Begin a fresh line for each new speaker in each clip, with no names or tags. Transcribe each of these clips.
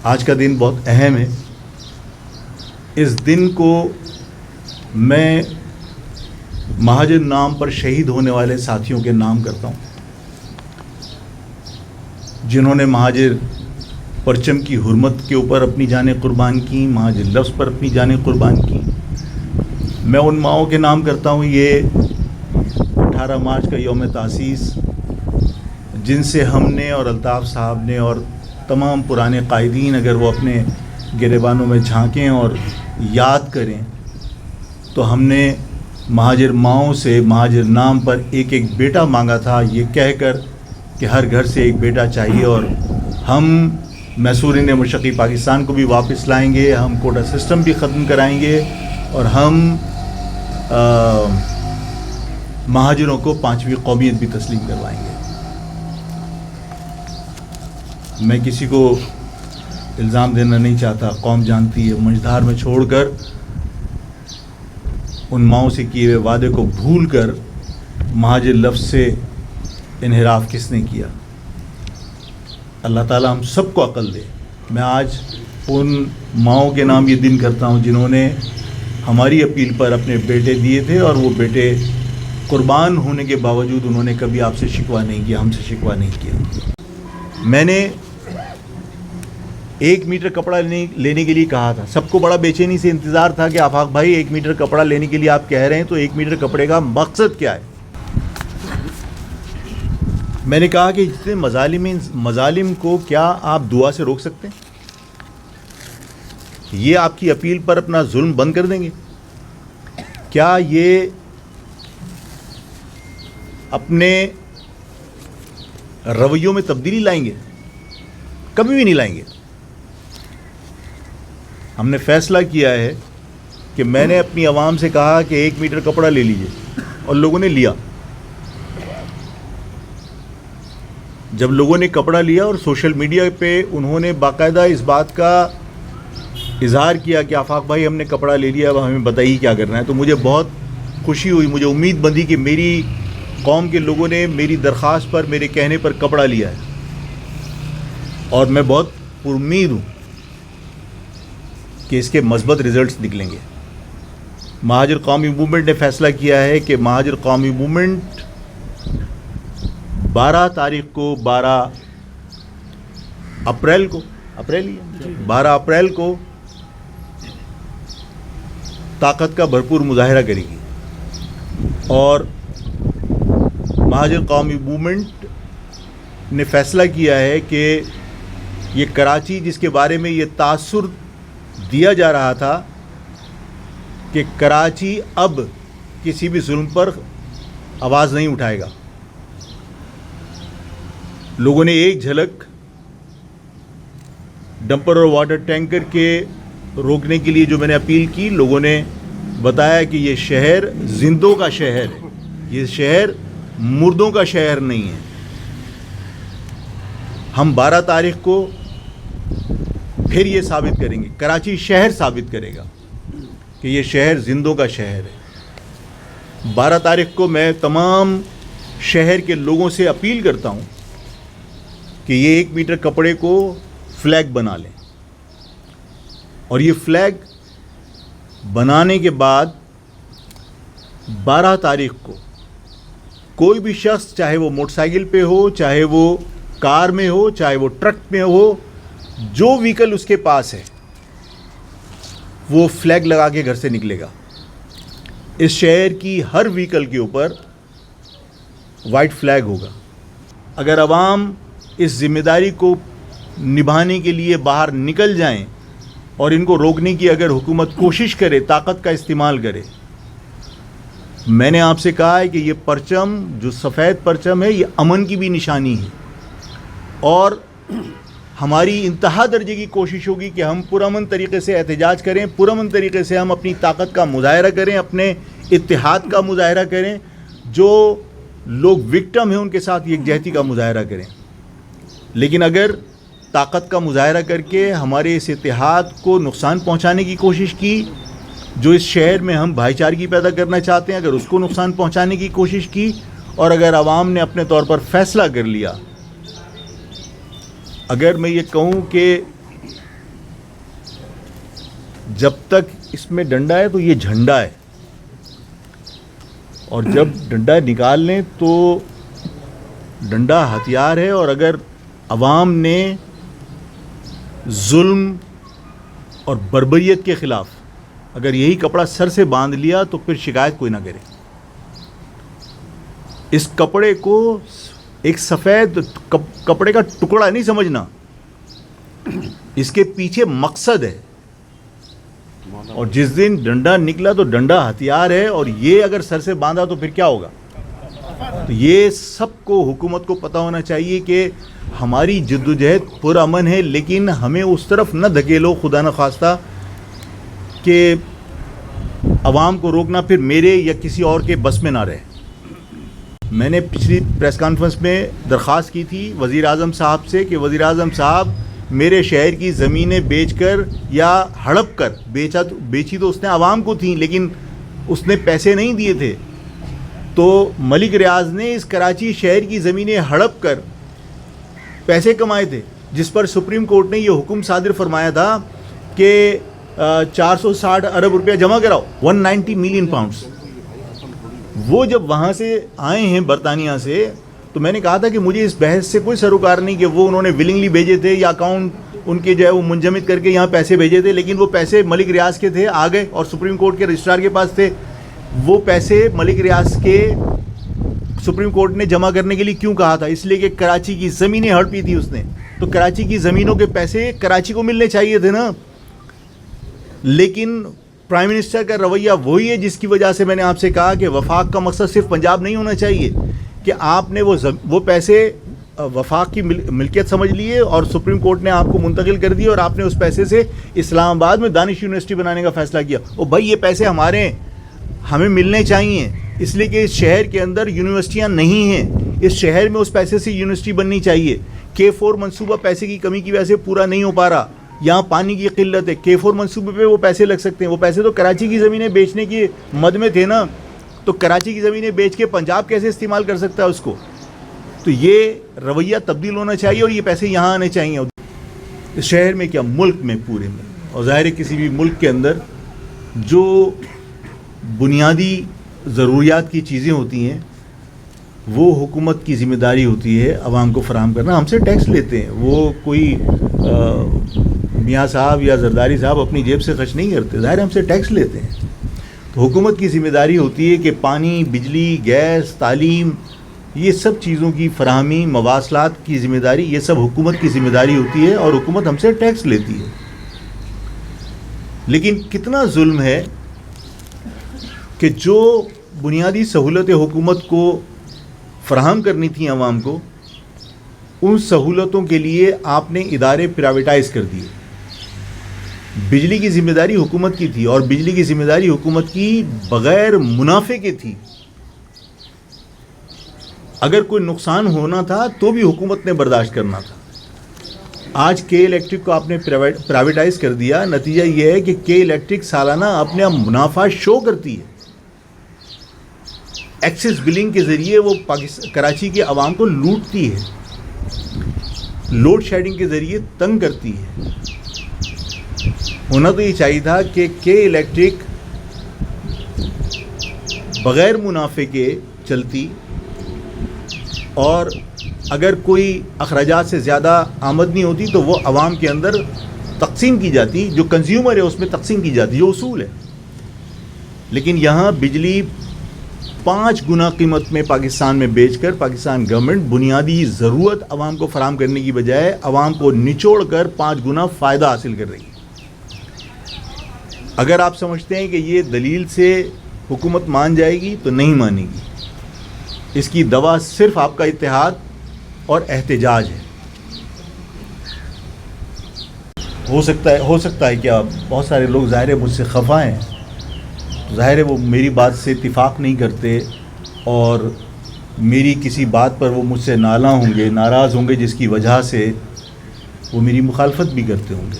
آج کا دن بہت اہم ہے. اس دن کو میں مہاجر نام پر شہید ہونے والے ساتھیوں کے نام کرتا ہوں جنہوں نے مہاجر پرچم کی حرمت کے اوپر اپنی جانیں قربان کی، مہاجر لفظ پر اپنی جانیں قربان کی. میں ان ماؤں کے نام کرتا ہوں. یہ 18 مارچ کا یوم تاسیس جن سے ہم نے اور الطاف صاحب نے اور تمام پرانے قائدین اگر وہ اپنے گریبانوں میں جھانکیں اور یاد کریں تو ہم نے مہاجر ماؤں سے مہاجر نام پر ایک ایک بیٹا مانگا تھا، یہ کہہ کر کہ ہر گھر سے ایک بیٹا چاہیے اور ہم محصورین مشرقی پاکستان کو بھی واپس لائیں گے، ہم کوٹا سسٹم بھی ختم کرائیں گے اور ہم مہاجروں کو 5ویں قومیت بھی تسلیم کروائیں گے. میں کسی کو الزام دینا نہیں چاہتا، قوم جانتی ہے. منجدھار میں چھوڑ کر ان ماؤں سے کیے ہوئے وعدے کو بھول کر مہاجر لفظ سے انحراف کس نے کیا؟ اللہ تعالیٰ ہم سب کو عقل دے. میں آج ان ماؤں کے نام یہ دن کرتا ہوں جنہوں نے ہماری اپیل پر اپنے بیٹے دیے تھے اور وہ بیٹے قربان ہونے کے باوجود انہوں نے کبھی آپ سے شکوہ نہیں کیا، ہم سے شکوہ نہیں کیا. میں نے 1 میٹر کپڑا لینے کے لیے کہا تھا. سب کو بڑا بے چینی سے انتظار تھا کہ آفاق بھائی 1 میٹر کپڑا لینے کے لیے آپ کہہ رہے ہیں تو 1 میٹر کپڑے کا مقصد کیا ہے؟ میں نے کہا کہ جتنے مظالم کو کیا آپ دعا سے روک سکتے ہیں؟ یہ آپ کی اپیل پر اپنا ظلم بند کر دیں گے؟ کیا یہ اپنے رویوں میں تبدیلی لائیں گے؟ کبھی بھی نہیں لائیں گے. ہم نے فیصلہ کیا ہے کہ میں نے اپنی عوام سے کہا کہ 1 میٹر کپڑا لے لیجئے اور لوگوں نے لیا. جب لوگوں نے کپڑا لیا اور سوشل میڈیا پہ انہوں نے باقاعدہ اس بات کا اظہار کیا کہ آفاق بھائی ہم نے کپڑا لے لیا، اب ہمیں بتائیے کیا کرنا ہے، تو مجھے بہت خوشی ہوئی. مجھے امید بندھی کہ میری قوم کے لوگوں نے میری درخواست پر، میرے کہنے پر کپڑا لیا ہے اور میں بہت پرامید ہوں کہ اس کے مثبت رزلٹس نکلیں گے. مہاجر قومی موومنٹ نے فیصلہ کیا ہے کہ مہاجر قومی موومنٹ 12 تاریخ کو 12 اپریل کو طاقت کا بھرپور مظاہرہ کرے گی اور مہاجر قومی موومنٹ نے فیصلہ کیا ہے کہ یہ کراچی جس کے بارے میں یہ تاثر دیا جا رہا تھا کہ کراچی اب کسی بھی ظلم پر آواز نہیں اٹھائے گا. لوگوں نے ایک جھلک ڈمپر اور واٹر ٹینکر کے روکنے کے لیے جو میں نے اپیل کی، لوگوں نے بتایا کہ یہ شہر زندوں کا شہر ہے، یہ شہر مردوں کا شہر نہیں ہے. ہم 12 تاریخ کو پھر یہ ثابت کریں گے، کراچی شہر ثابت کرے گا کہ یہ شہر زندوں کا شہر ہے. 12 تاریخ کو میں تمام شہر کے لوگوں سے اپیل کرتا ہوں کہ یہ 1 میٹر کپڑے کو فلیگ بنا لیں اور یہ فلیگ بنانے کے بعد 12 تاریخ کو کوئی بھی شخص، چاہے وہ موٹر سائیکل پہ ہو، چاہے وہ کار میں ہو، چاہے وہ ٹرک میں ہو، جو وہیکل اس کے پاس ہے وہ فلیگ لگا کے گھر سے نکلے گا. اس شہر کی ہر وہیکل کے اوپر وائٹ فلیگ ہوگا. اگر عوام اس ذمہ داری کو نبھانے کے لیے باہر نکل جائیں اور ان کو روکنے کی اگر حکومت کوشش کرے، طاقت کا استعمال کرے، میں نے آپ سے کہا ہے کہ یہ پرچم جو سفید پرچم ہے یہ امن کی بھی نشانی ہے اور ہماری انتہا درجے کی کوشش ہوگی کہ ہم پرامن طریقے سے احتجاج کریں، پرامن طریقے سے ہم اپنی طاقت کا مظاہرہ کریں، اپنے اتحاد کا مظاہرہ کریں، جو لوگ وکٹم ہیں ان کے ساتھ یکجہتی کا مظاہرہ کریں. لیکن اگر طاقت کا مظاہرہ کر کے ہمارے اس اتحاد کو نقصان پہنچانے کی کوشش کی، جو اس شہر میں ہم بھائی چارگی پیدا کرنا چاہتے ہیں، اگر اس کو نقصان پہنچانے کی کوشش کی اور اگر عوام نے اپنے طور پر فیصلہ کر لیا، اگر میں یہ کہوں کہ جب تک اس میں ڈنڈا ہے تو یہ جھنڈا ہے, اور جب ڈنڈا نکال لیں تو ڈنڈا ہتھیار ہے, اور اگر عوام نے ظلم اور بربریت کے خلاف اگر یہی کپڑا سر سے باندھ لیا تو پھر شکایت کوئی نہ کرے. اس کپڑے کو ایک سفید کپڑے کا ٹکڑا نہیں سمجھنا, اس کے پیچھے مقصد ہے. اور جس دن ڈنڈا نکلا تو ڈنڈا ہتھیار ہے, اور یہ اگر سر سے باندھا تو پھر کیا ہوگا. تو یہ سب کو حکومت کو پتہ ہونا چاہیے کہ ہماری جدوجہد پرامن ہے, لیکن ہمیں اس طرف نہ دھکیلو خدا نخواستہ کہ عوام کو روکنا پھر میرے یا کسی اور کے بس میں نہ رہے. میں نے پچھلی پریس کانفرنس میں درخواست کی تھی وزیر اعظم صاحب سے کہ وزیر اعظم صاحب میرے شہر کی زمینیں بیچ کر یا ہڑپ کر بیچی تو اس نے عوام کو تھیں, لیکن اس نے پیسے نہیں دیے تھے. تو ملک ریاض نے اس کراچی شہر کی زمینیں ہڑپ کر پیسے کمائے تھے, جس پر سپریم کورٹ نے یہ حکم صادر فرمایا تھا کہ 460 ارب روپیہ جمع کراؤ, 190 ملین پاؤنڈز. وہ جب وہاں سے آئے ہیں برطانیہ سے, تو میں نے کہا تھا کہ مجھے اس بحث سے کوئی سروکار نہیں کہ وہ انہوں نے ولنگلی بھیجے تھے یا اکاؤنٹ ان کے جو ہے وہ منجمد کر کے یہاں پیسے بھیجے تھے, لیکن وہ پیسے ملک ریاض کے تھے, آ گئے اور سپریم کورٹ کے رجسٹرار کے پاس تھے. وہ پیسے ملک ریاض کے سپریم کورٹ نے جمع کرنے کے لیے کیوں کہا تھا؟ اس لیے کہ کراچی کی زمینیں ہڑپی تھی اس نے, تو کراچی کی زمینوں کے پیسے کراچی کو ملنے چاہیے تھے نا. لیکن پرائم منسٹر کا رویہ وہی ہے جس کی وجہ سے میں نے آپ سے کہا کہ وفاق کا مقصد صرف پنجاب نہیں ہونا چاہیے, کہ آپ نے وہ پیسے وفاق کی ملکیت سمجھ لیے اور سپریم کورٹ نے آپ کو منتقل کر دیے, اور آپ نے اس پیسے سے اسلام آباد میں دانش یونیورسٹی بنانے کا فیصلہ کیا. او بھائی یہ پیسے ہمارے ہیں, ہمیں ملنے چاہیے, اس لیے کہ اس شہر کے اندر یونیورسٹیاں نہیں ہیں. اس شہر میں اس پیسے سے یونیورسٹی بننی چاہیے. K4 منصوبہ پیسے کی کمی کی وجہ سے پورا نہیں ہو پا رہا, یہاں پانی کی قلت ہے. K4 منصوبے پہ وہ پیسے لگ سکتے ہیں, وہ پیسے تو کراچی کی زمینیں بیچنے کی مد میں تھے نا, تو کراچی کی زمینیں بیچ کے پنجاب کیسے استعمال کر سکتا ہے اس کو؟ تو یہ رویہ تبدیل ہونا چاہیے, اور یہ پیسے یہاں آنے چاہیے اس شہر میں, کیا ملک میں, پورے میں. اور ظاہر ہے کسی بھی ملک کے اندر جو بنیادی ضروریات کی چیزیں ہوتی ہیں وہ حکومت کی ذمہ داری ہوتی ہے عوام کو فراہم کرنا. ہم سے ٹیکس لیتے ہیں, وہ کوئی میاں صاحب یا زرداری صاحب اپنی جیب سے خرچ نہیں کرتے, ظاہر ہم سے ٹیکس لیتے ہیں. تو حکومت کی ذمہ داری ہوتی ہے کہ پانی, بجلی, گیس, تعلیم, یہ سب چیزوں کی فراہمی, مواصلات کی ذمہ داری, یہ سب حکومت کی ذمہ داری ہوتی ہے, اور حکومت ہم سے ٹیکس لیتی ہے. لیکن کتنا ظلم ہے کہ جو بنیادی سہولتیں حکومت کو فراہم کرنی تھیں عوام کو, ان سہولتوں کے لیے آپ نے ادارے پرائیویٹائز کر دیے. بجلی کی ذمہ داری حکومت کی تھی, اور بجلی کی ذمہ داری حکومت کی بغیر منافع کے تھی. اگر کوئی نقصان ہونا تھا تو بھی حکومت نے برداشت کرنا تھا. آج کے الیکٹرک کو آپ نے پرائیویٹائز کر دیا, نتیجہ یہ ہے کہ کے الیکٹرک سالانہ اپنا منافع شو کرتی ہے. ایکسس بلنگ کے ذریعے وہ کراچی کے عوام کو لوٹتی ہے, لوڈ شیڈنگ کے ذریعے تنگ کرتی ہے. ہونا تو یہ چاہیے تھا کہ کے الیکٹرک بغیر منافع کے چلتی, اور اگر کوئی اخراجات سے زیادہ آمدنی ہوتی تو وہ عوام کے اندر تقسیم کی جاتی, جو کنزیومر ہے اس میں تقسیم کی جاتی, جو اصول ہے. لیکن یہاں بجلی 5 گنا قیمت میں پاکستان میں بیچ کر پاکستان گورنمنٹ بنیادی ضرورت عوام کو فراہم کرنے کی بجائے عوام کو نچوڑ کر 5 گنا فائدہ حاصل کر رہی ہے. اگر آپ سمجھتے ہیں کہ یہ دلیل سے حکومت مان جائے گی تو نہیں مانے گی. اس کی دوا صرف آپ کا اتحاد اور احتجاج ہے. ہو سکتا ہے کہ بہت سارے لوگ ظاہر ہے مجھ سے خفا ہیں, ظاہر ہے وہ میری بات سے اتفاق نہیں کرتے, اور میری کسی بات پر وہ مجھ سے ناراض ہوں گے, جس کی وجہ سے وہ میری مخالفت بھی کرتے ہوں گے.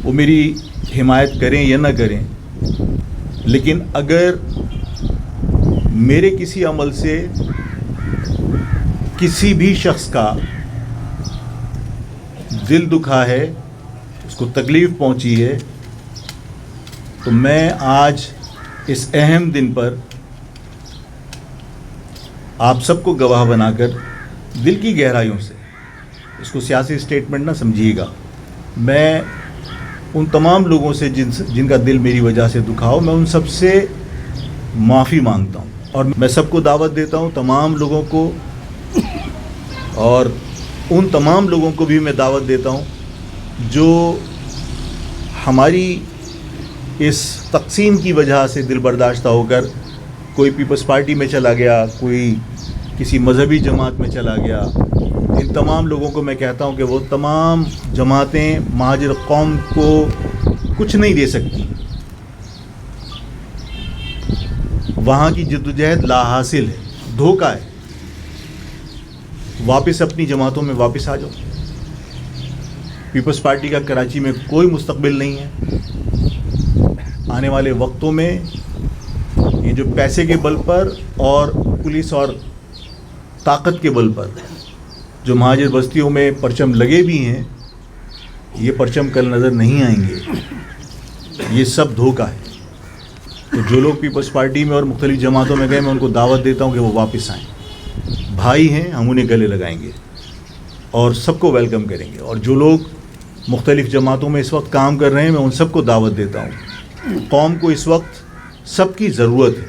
وہ میری حمایت کریں یا نہ کریں, لیکن اگر میرے کسی عمل سے کسی بھی شخص کا دل دکھا ہے اس کو تکلیف پہنچی ہے، تو میں آج اس اہم دن پر آپ سب کو گواہ بنا کر دل کی گہرائیوں سے، اس کو سیاسی اسٹیٹمنٹ نہ سمجھیے گا، میں ان تمام لوگوں سے جن کا دل میری وجہ سے دکھا ہو، میں ان سب سے معافی مانگتا ہوں، اور میں سب کو دعوت دیتا ہوں، تمام لوگوں کو، اور ان تمام لوگوں کو بھی میں دعوت دیتا ہوں جو ہماری اس تقسیم کی وجہ سے دل برداشتہ ہو کر کوئی پیپلز پارٹی میں چلا گیا، کوئی کسی مذہبی جماعت میں چلا گیا، ان تمام لوگوں کو میں کہتا ہوں کہ وہ تمام جماعتیں مہاجر قوم کو کچھ نہیں دے سکتی، وہاں کی جدوجہد لا حاصل ہے، دھوکہ ہے، واپس اپنی جماعتوں میں واپس آ جاؤ۔ پیپلز پارٹی کا کراچی میں کوئی مستقبل نہیں ہے، آنے والے وقتوں میں یہ جو پیسے کے بل پر اور پولیس اور طاقت کے بل پر جو مہاجر بستیوں میں پرچم لگے بھی ہیں، یہ پرچم کل نظر نہیں آئیں گے، یہ سب دھوکہ ہے۔ تو جو لوگ پیپلز پارٹی میں اور مختلف جماعتوں میں گئے، میں ان کو دعوت دیتا ہوں کہ وہ واپس آئیں، بھائی ہیں، ہم انہیں گلے لگائیں گے اور سب کو ویلکم کریں گے۔ اور جو لوگ مختلف جماعتوں میں اس وقت کام کر رہے ہیں، میں ان سب کو دعوت دیتا ہوں، قوم کو اس وقت سب کی ضرورت ہے،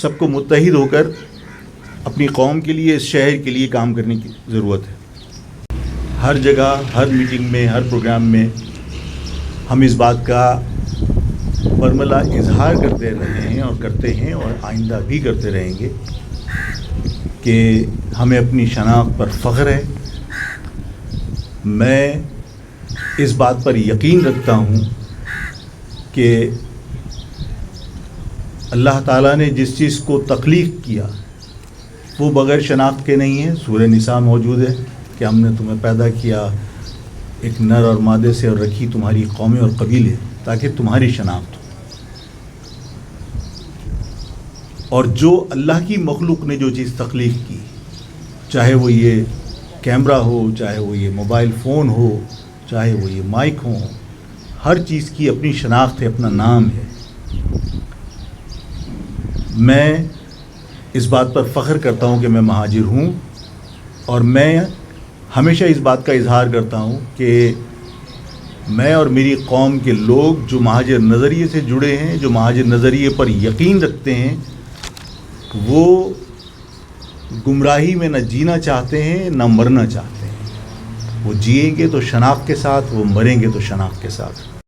سب کو متحد ہو کر اپنی قوم کے لیے، اس شہر کے لیے کام کرنے کی ضرورت ہے۔ ہر جگہ، ہر میٹنگ میں، ہر پروگرام میں ہم اس بات کا برملا اظہار کرتے رہے ہیں اور کرتے ہیں، اور آئندہ بھی کرتے رہیں گے کہ ہمیں اپنی شناخت پر فخر ہے۔ میں اس بات پر یقین رکھتا ہوں کہ اللہ تعالیٰ نے جس چیز کو تخلیق کیا وہ بغیر شناخت کے نہیں ہے۔ سورہ نساء موجود ہے کہ ہم نے تمہیں پیدا کیا ایک نر اور مادے سے اور رکھی تمہاری قومیں اور قبیلے تاکہ تمہاری شناخت ہو۔ اور جو اللہ کی مخلوق نے جو چیز تخلیق کی، چاہے وہ یہ کیمرہ ہو، چاہے وہ یہ موبائل فون ہو، چاہے وہ یہ مائک ہو، ہر چیز کی اپنی شناخت ہے، اپنا نام ہے۔ میں اس بات پر فخر کرتا ہوں کہ میں مہاجر ہوں، اور میں ہمیشہ اس بات کا اظہار کرتا ہوں کہ میں اور میری قوم کے لوگ جو مہاجر نظریے سے جڑے ہیں، جو مہاجر نظریے پر یقین رکھتے ہیں، وہ گمراہی میں نہ جینا چاہتے ہیں نہ مرنا چاہتے ہیں۔ وہ جئیں گے تو شناخت کے ساتھ، وہ مریں گے تو شناخت کے ساتھ۔